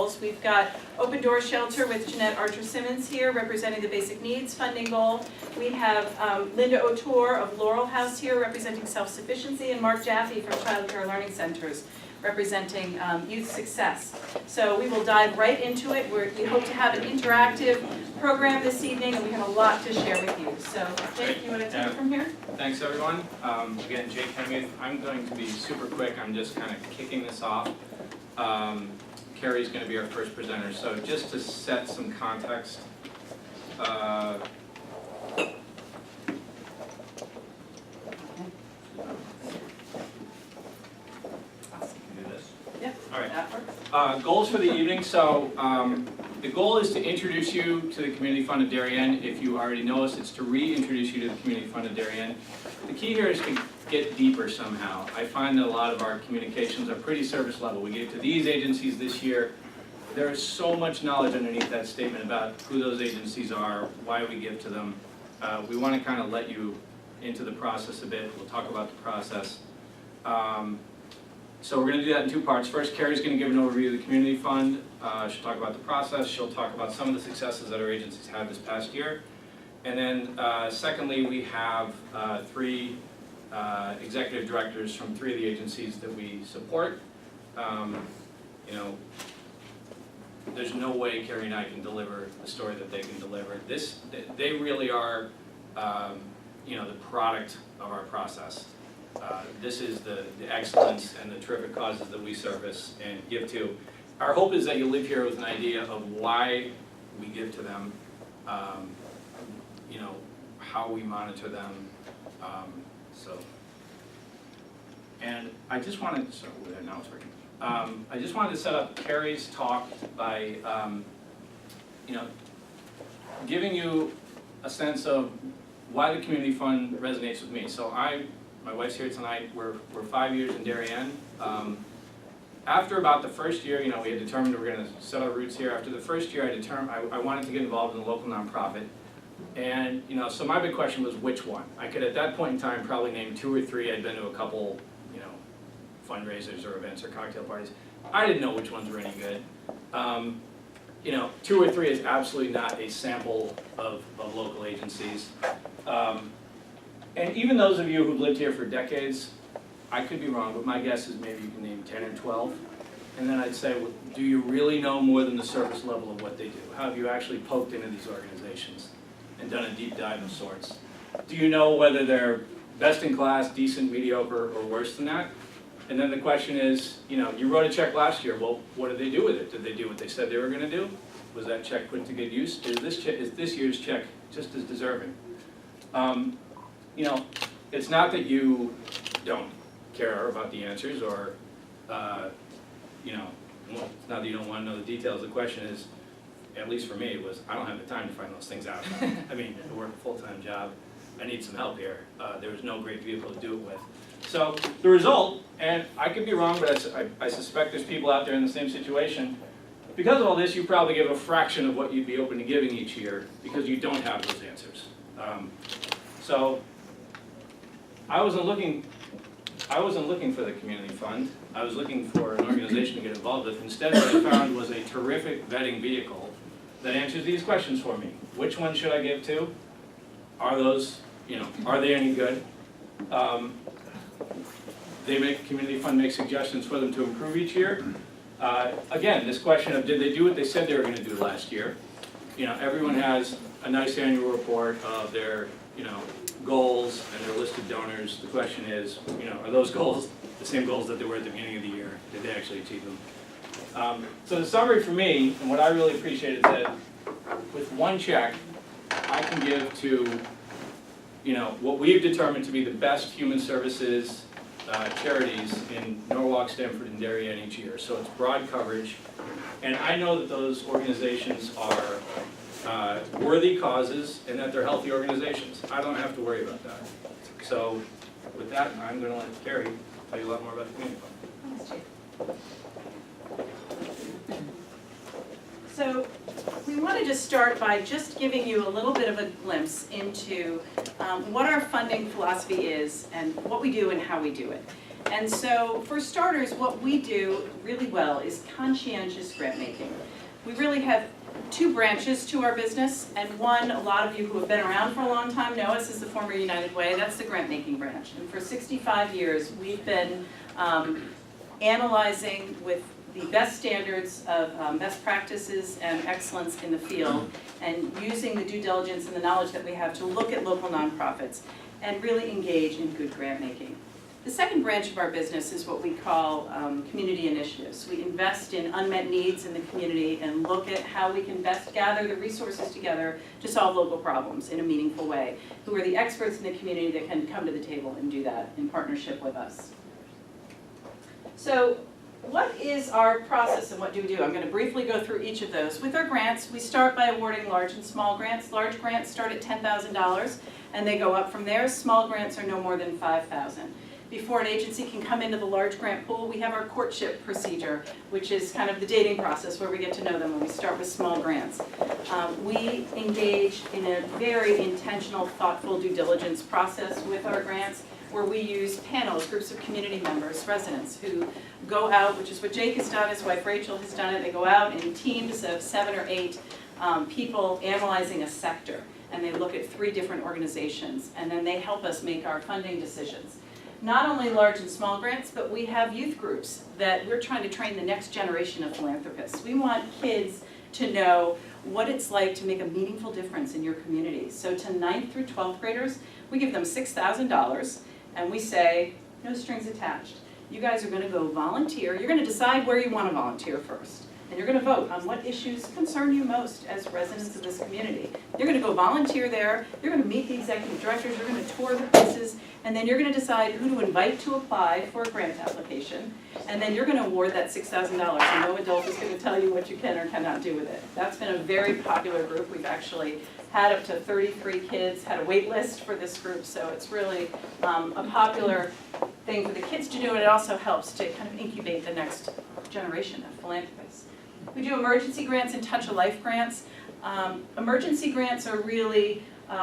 goals. We've got Open Door Shelter with Jeanette Archer-Simmons here representing the basic needs funding goal. We have Linda O'Toole of Laurel House here representing self-sufficiency, and Mark Jaffe from Child Care Learning Centers representing youth success. So we will dive right into it. We hope to have an interactive program this evening, and we have a lot to share with you. So Jake, you want to take it from here? Thanks everyone. Again, Jake Hemmuth. I'm going to be super quick. I'm just kind of kicking this off. Carrie's going to be our first presenter. So just to set some context, all right. Goals for the evening. So the goal is to introduce you to the Community Fund of Darien. If you already know us, it's to reintroduce you to the Community Fund of Darien. The key here is to get deeper somehow. I find that a lot of our communications are pretty surface level. We gave to these agencies this year. There is so much knowledge underneath that statement about who those agencies are, why we give to them. We want to kind of let you into the process a bit. We'll talk about the process. So we're going to do that in two parts. First, Carrie's going to give an overview of the Community Fund. She'll talk about the process. She'll talk about some of the successes that our agencies had this past year. And then secondly, we have three executive directors from three of the agencies that we support. You know, there's no way Carrie and I can deliver the story that they can deliver. They really are, you know, the product of our process. This is the excellence and the terrific causes that we service and give to. Our hope is that you leave here with an idea of why we give to them, you know, how we monitor them. And I just wanted, so now it's working. I just wanted to set up Carrie's talk by, you know, giving you a sense of why the Community Fund resonates with me. So my wife's here tonight. We're 5 years in Darien. After about the first year, you know, we had determined we were going to set our roots here. After the first year, I wanted to get involved in a local nonprofit. And, you know, so my big question was which one? I could at that point in time probably name 2 or 3. I'd been to a couple, you know, fundraisers or events or cocktail parties. I didn't know which ones were any good. You know, 2 or 3 is absolutely not a sample of local agencies. And even those of you who've lived here for decades, I could be wrong, but my guess is maybe you can name 10 or 12. And then I'd say, well, do you really know more than the surface level of what they do? How have you actually poked into these organizations and done a deep dive of sorts? Do you know whether they're best in class, decent, mediocre, or worse than that? And then the question is, you know, you wrote a check last year. Well, what did they do with it? Did they do what they said they were going to do? Was that check put to good use? Is this year's check just as deserving? You know, it's not that you don't care about the answers or, you know, well, it's not that you don't want to know the details. The question is, at least for me, it was, I don't have the time to find those things out. I mean, I work a full-time job. I need some help here. There was no great vehicle to do it with. So the result, and I could be wrong, but I suspect there's people out there in the same situation. Because of all this, you probably give a fraction of what you'd be open to giving each year because you don't have those answers. So I wasn't looking for the Community Fund. I was looking for an organization to get involved with. Instead, what I found was a terrific vetting vehicle that answers these questions for me. Which one should I give to? Are those, you know, are they any good? Community Fund makes suggestions for them to improve each year. Again, this question of did they do what they said they were going to do last year? You know, everyone has a nice annual report of their, you know, goals and their listed donors. The question is, you know, are those goals the same goals that they were at the beginning of the year? Did they actually achieve them? So the summary for me, and what I really appreciate is that with one check, I can give to, you know, what we've determined to be the best human services charities in Norwalk, Stamford, and Darien each year. So it's broad coverage, and I know that those organizations are worthy causes and that they're healthy organizations. I don't have to worry about that. So with that, I'm going to let Carrie tell you a lot more about the Community Fund. So we wanted to start by just giving you a little bit of a glimpse into what our funding philosophy is and what we do and how we do it. And so for starters, what we do really well is conscientious grant making. We really have two branches to our business, and one, a lot of you who have been around for a long time know us as the former United Way. That's the grant making branch. And for 65 years, we've been analyzing with the best standards of best practices and excellence in the field, and using the due diligence and the knowledge that we have to look at local nonprofits and really engage in good grant making. The second branch of our business is what we call community initiatives. We invest in unmet needs in the community and look at how we can best gather the resources together to solve local problems in a meaningful way. Who are the experts in the community that can come to the table and do that in partnership with us. So what is our process and what do we do? I'm going to briefly go through each of those. With our grants, we start by awarding large and small grants. Large grants start at $10,000 and they go up from there. Small grants are no more than $5,000. Before an agency can come into the large grant pool, we have our courtship procedure, which is kind of the dating process where we get to know them when we start with small grants. We engage in a very intentional, thoughtful due diligence process with our grants, where we use panels, groups of community members, residents, who go out, which is what Jake has done, his wife Rachel has done it. They go out in teams of 7 or 8 people analyzing a sector, and they look at 3 different organizations, and then they help us make our funding decisions. Not only large and small grants, but we have youth groups that we're trying to train the next generation of philanthropists. We want kids to know what it's like to make a meaningful difference in your community. So to 9th through 12th graders, we give them $6,000, and we say, no strings attached. You guys are going to go volunteer. You're going to decide where you want to volunteer first. And you're going to vote on what issues concern you most as residents of this community. You're going to go volunteer there. You're going to meet the executive directors. You're going to tour the places. And then you're going to decide who to invite to apply for a grant application. And then you're going to award that $6,000. And no adult is going to tell you what you can or cannot do with it. That's been a very popular group. We've actually had up to 33 kids, had a wait list for this group. So it's really a popular thing for the kids to do. And it also helps to kind of incubate the next generation of philanthropists. We do emergency grants and touch a life grants. Emergency grants are really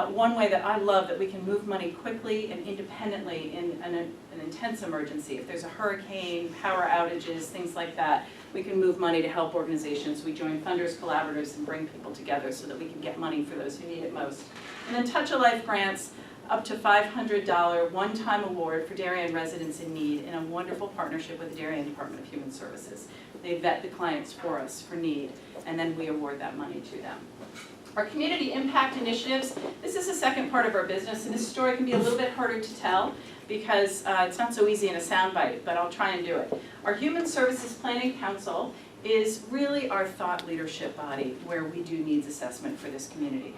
one way that I love that we can move money quickly and independently in an intense emergency. If there's a hurricane, power outages, things like that, we can move money to help organizations. We join funders, collaborators, and bring people together so that we can get money for those who need it most. And then touch a life grants, up to $500 one-time award for Darien residents in need in a wonderful partnership with the Darien Department of Human Services. They vet the clients for us for need, and then we award that money to them. Our community impact initiatives, this is the second part of our business, and this story can be a little bit harder to tell because it's not so easy in a soundbite, but I'll try and do it. Our Human Services Planning Council is really our thought leadership body where we do needs assessment for this community.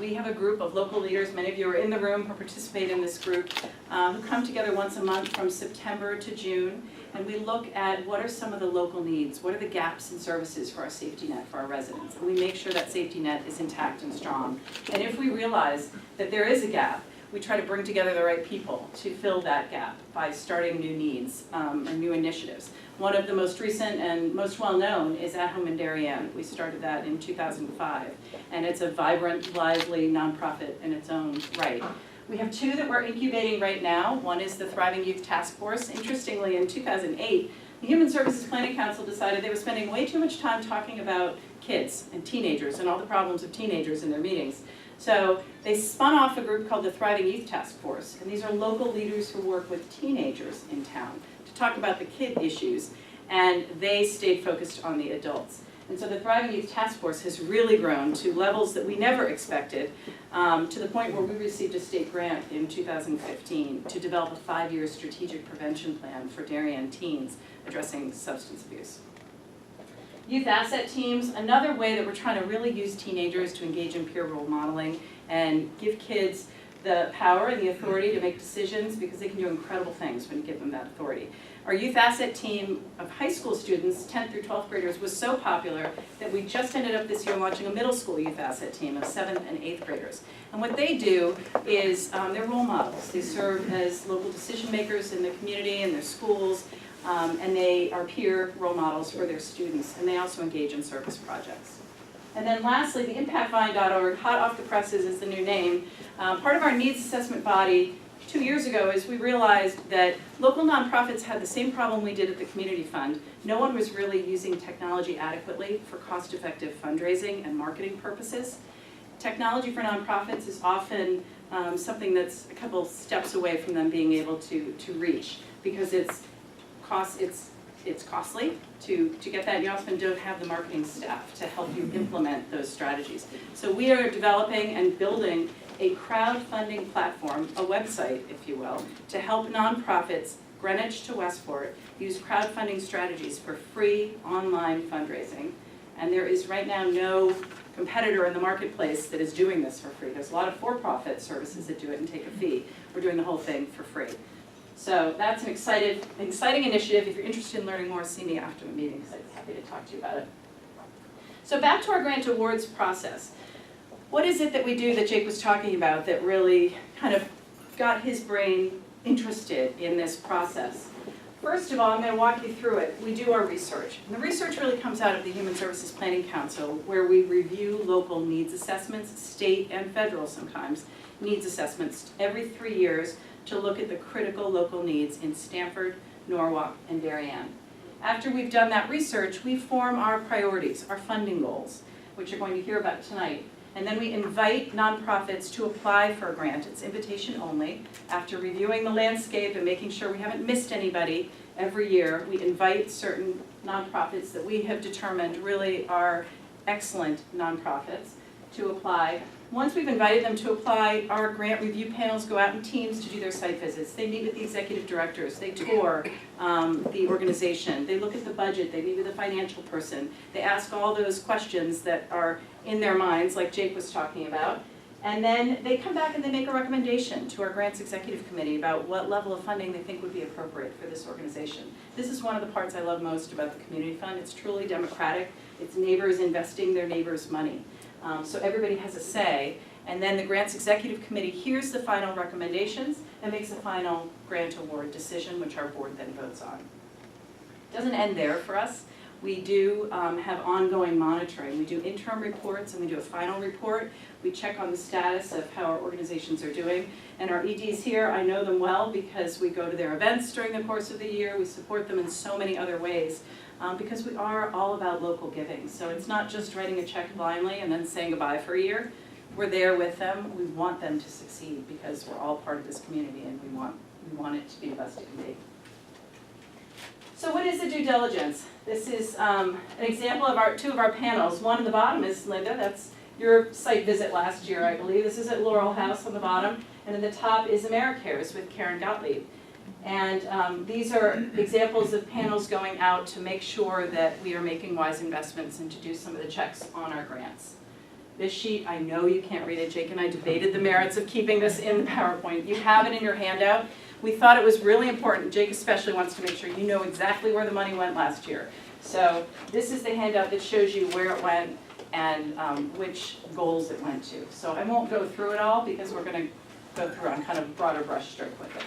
We have a group of local leaders, many of you are in the room who participate in this group, who come together once a month from September to June, and we look at what are some of the local needs, what are the gaps in services for our safety net for our residents, and we make sure that safety net is intact and strong. And if we realize that there is a gap, we try to bring together the right people to fill that gap by starting new needs or new initiatives. One of the most recent and most well-known is At Home in Darien. We started that in 2005, and it's a vibrant, lively nonprofit in its own right. We have 2 that we're incubating right now. One is the Thriving Youth Task Force. Interestingly, in 2008, the Human Services Planning Council decided they were spending way too much time talking about kids and teenagers and all the problems of teenagers in their meetings. So they spun off a group called the Thriving Youth Task Force, and these are local leaders who work with teenagers in town to talk about the kid issues, and they stayed focused on the adults. And so the Thriving Youth Task Force has really grown to levels that we never expected, to the point where we received a state grant in 2015 to develop a 5-year strategic prevention plan for Darien teens addressing substance abuse. Youth asset teams, another way that we're trying to really use teenagers to engage in peer role modeling and give kids the power and the authority to make decisions because they can do incredible things when you give them that authority. Our youth asset team of high school students, 10th through 12th graders, was so popular that we just ended up this year launching a middle school youth asset team of 7th and 8th graders. And what they do is they're role models. They serve as local decision makers in the community and their schools, and they are peer role models for their students, and they also engage in service projects. And then lastly, the impactvine.org, hot off the presses is the new name. Part of our needs assessment body 2 years ago is we realized that local nonprofits had the same problem we did at the Community Fund. No one was really using technology adequately for cost-effective fundraising and marketing purposes. Technology for nonprofits is often something that's a couple steps away from them being able to reach, because it's costly to get that. You often don't have the marketing staff to help you implement those strategies. So we are developing and building a crowdfunding platform, a website, if you will, to help nonprofits, Greenwich to Westport, use crowdfunding strategies for free online fundraising. And there is right now no competitor in the marketplace that is doing this for free. There's a lot of for-profit services that do it and take a fee. We're doing the whole thing for free. So that's an exciting initiative. If you're interested in learning more, see me after the meeting, because I'd be happy to talk to you about it. So back to our grant awards process. What is it that we do that Jake was talking about that really kind of got his brain interested in this process? First of all, I'm going to walk you through it. We do our research. And the research really comes out of the Human Services Planning Council, where we review local needs assessments, state and federal sometimes, needs assessments every 3 years to look at the critical local needs in Stamford, Norwalk, and Darien. After we've done that research, we form our priorities, our funding goals, which you're going to hear about tonight. And then we invite nonprofits to apply for a grant. It's invitation only. After reviewing the landscape and making sure we haven't missed anybody every year, we invite certain nonprofits that we have determined really are excellent nonprofits to apply. Once we've invited them to apply, our grant review panels go out in teams to do their site visits. They meet with the executive directors. They tour the organization. They look at the budget. They meet with a financial person. They ask all those questions that are in their minds, like Jake was talking about. And then they come back and they make a recommendation to our grants executive committee about what level of funding they think would be appropriate for this organization. This is one of the parts I love most about the community fund. It's truly democratic. It's neighbors investing their neighbors' money. So everybody has a say, and then the grants executive committee hears the final recommendations and makes a final grant award decision, which our board then votes on. It doesn't end there for us. We do have ongoing monitoring. We do interim reports and we do a final report. We check on the status of how our organizations are doing. And our EDs here, I know them well because we go to their events during the course of the year. We support them in so many other ways. Because we are all about local giving. So it's not just writing a check blindly and then saying goodbye for a year. We're there with them. We want them to succeed because we're all part of this community and we want it to be the best it can be. So what is the due diligence? This is an example of two of our panels. One at the bottom is Linda. That's your site visit last year, I believe. This is at Laurel House on the bottom. And then the top is AmeriCares with Karen Gottlieb. And these are examples of panels going out to make sure that we are making wise investments and to do some of the checks on our grants. This sheet, I know you can't read it. Jake and I debated the merits of keeping this in the PowerPoint. You have it in your handout. We thought it was really important. Jake especially wants to make sure you know exactly where the money went last year. So this is the handout that shows you where it went and which goals it went to. So I won't go through it all because we're going to go through on kind of a broader brush stroke with it.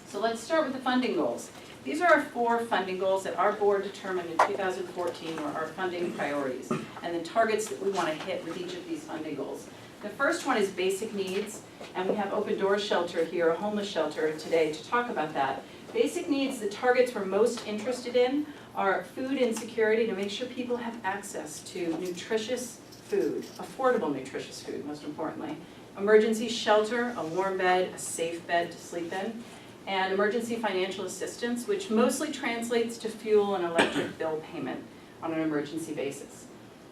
So let's start with the funding goals. These are our 4 funding goals that our board determined in 2014 were our funding priorities and the targets that we want to hit with each of these funding goals. The first one is basic needs, and we have Open Doors Shelter here, a homeless shelter today, to talk about that. Basic needs, the targets we're most interested in are food insecurity, to make sure people have access to nutritious food, affordable nutritious food most importantly, emergency shelter, a warm bed, a safe bed to sleep in, and emergency financial assistance, which mostly translates to fuel and electric bill payment on an emergency basis.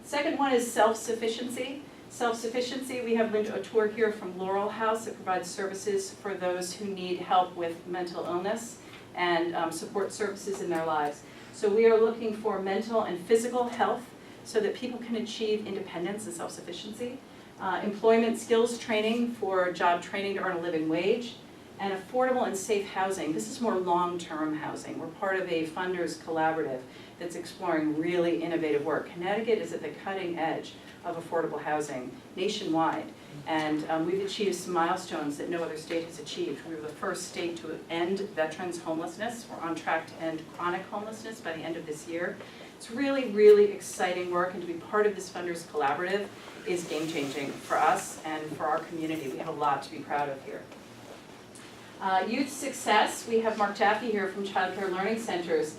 Second one is self-sufficiency. Self-sufficiency, we have Linda O'Toole here from Laurel House that provides services for those who need help with mental illness and support services in their lives. So we are looking for mental and physical health so that people can achieve independence and self-sufficiency. Employment skills training for job training to earn a living wage. And affordable and safe housing. This is more long-term housing. We're part of a funders collaborative that's exploring really innovative work. Connecticut is at the cutting edge of affordable housing nationwide. And we've achieved some milestones that no other state has achieved. We were the first state to end veterans homelessness. We're on track to end chronic homelessness by the end of this year. It's really, really exciting work, and to be part of this funders collaborative is game-changing for us and for our community. We have a lot to be proud of here. Youth success, we have Mark Jaffe here from Child Care Learning Centers.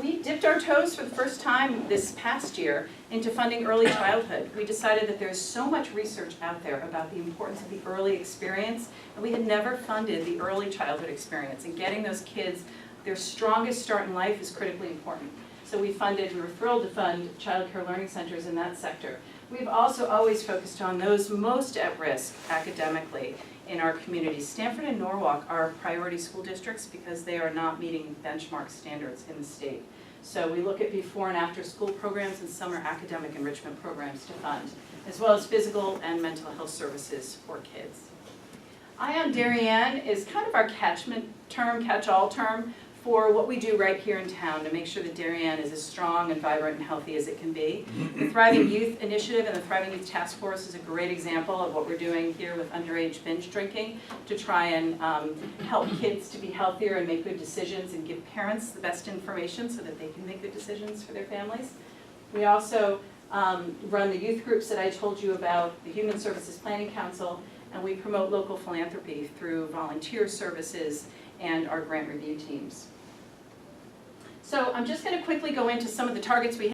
We dipped our toes for the first time this past year into funding early childhood. We decided that there's so much research out there about the importance of the early experience, and we had never funded the early childhood experience, and getting those kids their strongest start in life is critically important. So we were thrilled to fund Child Care Learning Centers in that sector. We've also always focused on those most at risk academically in our communities. Stanford and Norwalk are priority school districts because they are not meeting benchmark standards in the state. So we look at before and after school programs and summer academic enrichment programs to fund, as well as physical and mental health services for kids. Ion Darien is kind of our catchment term, catch-all term, for what we do right here in town to make sure that Darien is as strong and vibrant and healthy as it can be. The Thriving Youth Initiative and the Thriving Youth Task Force is a great example of what we're doing here with underage binge drinking to try and help kids to be healthier and make good decisions and give parents the best information so that they can make good decisions for their families. We also run the youth groups that I told you about, the Human Services Planning Council, and we promote local philanthropy through volunteer services and our grant review teams. So I'm just going to quickly go into some of the targets we have.